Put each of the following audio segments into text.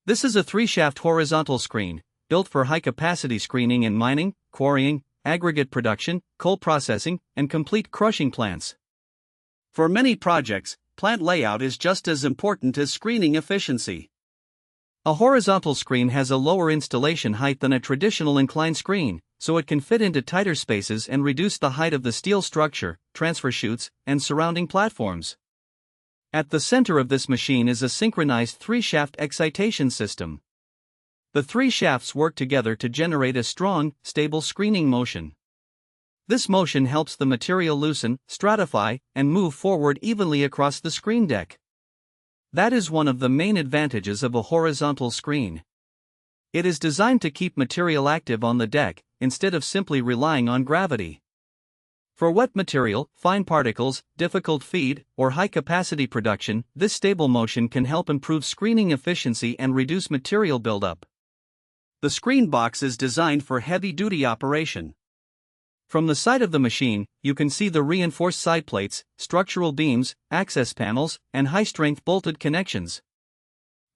This is a 3-shaft horizontal screen, built for high-capacity screening in mining, quarrying, aggregate production, coal processing, and complete crushing plants. For many projects, plant layout is just as important as screening efficiency. A horizontal screen has a lower installation height than a traditional inclined screen, so it can fit into tighter spaces and reduce the height of the steel structure, transfer chutes, and surrounding platforms. At the center of this machine is a synchronized 3-shaft excitation system. The 3 shafts work together to generate a strong, stable screening motion. This motion helps the material loosen, stratify, and move forward evenly across the screen deck. That is one of the main advantages of a horizontal screen. It is designed to keep material active on the deck, instead of simply relying on gravity. For wet material, fine particles, difficult feed, or high-capacity production, this stable motion can help improve screening efficiency and reduce material buildup. The screen box is designed for heavy-duty operation. From the side of the machine, you can see the reinforced side plates, structural beams, access panels, and high-strength bolted connections.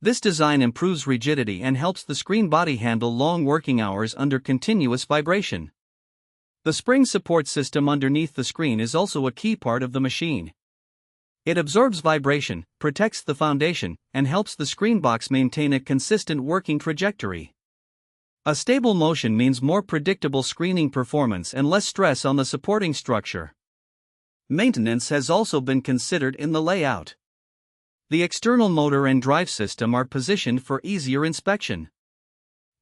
This design improves rigidity and helps the screen body handle long working hours under continuous vibration. The spring support system underneath the screen is also a key part of the machine. It absorbs vibration, protects the foundation, and helps the screen box maintain a consistent working trajectory. A stable motion means more predictable screening performance and less stress on the supporting structure. Maintenance has also been considered in the layout. The external motor and drive system are positioned for easier inspection.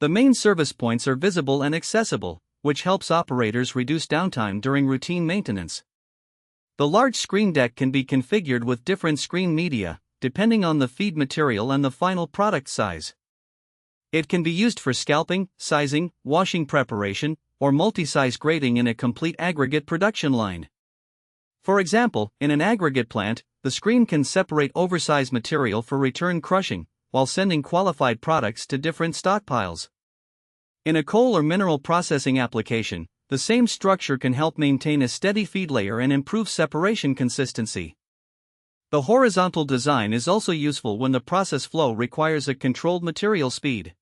The main service points are visible and accessible, which helps operators reduce downtime during routine maintenance. The large screen deck can be configured with different screen media, depending on the feed material and the final product size. It can be used for scalping, sizing, washing preparation, or multi-size grading in a complete aggregate production line. For example, in an aggregate plant, the screen can separate oversized material for return crushing, while sending qualified products to different stockpiles. In a coal or mineral processing application, the same structure can help maintain a steady feed layer and improve separation consistency. The horizontal design is also useful when the process flow requires a controlled material speed.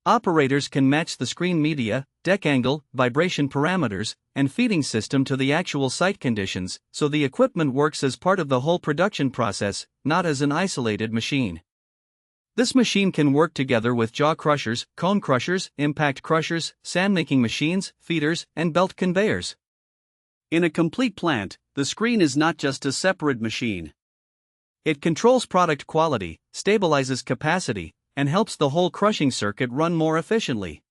Operators can match the screen media, deck angle, vibration parameters, and feeding system to the actual site conditions, so the equipment works as part of the whole production process, not as an isolated machine. This machine can work together with jaw crushers, cone crushers, impact crushers, sandmaking machines, feeders, and belt conveyors. In a complete plant, the screen is not just a separate machine. It controls product quality, stabilizes capacity, and helps the whole crushing circuit run more efficiently.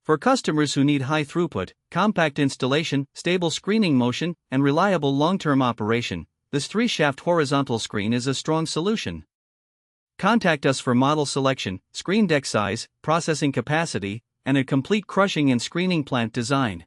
For customers who need high throughput, compact installation, stable screening motion, and reliable long-term operation, this 3-shaft horizontal screen is a strong solution. Contact us for model selection, screen deck size, processing capacity, and a complete crushing and screening plant design.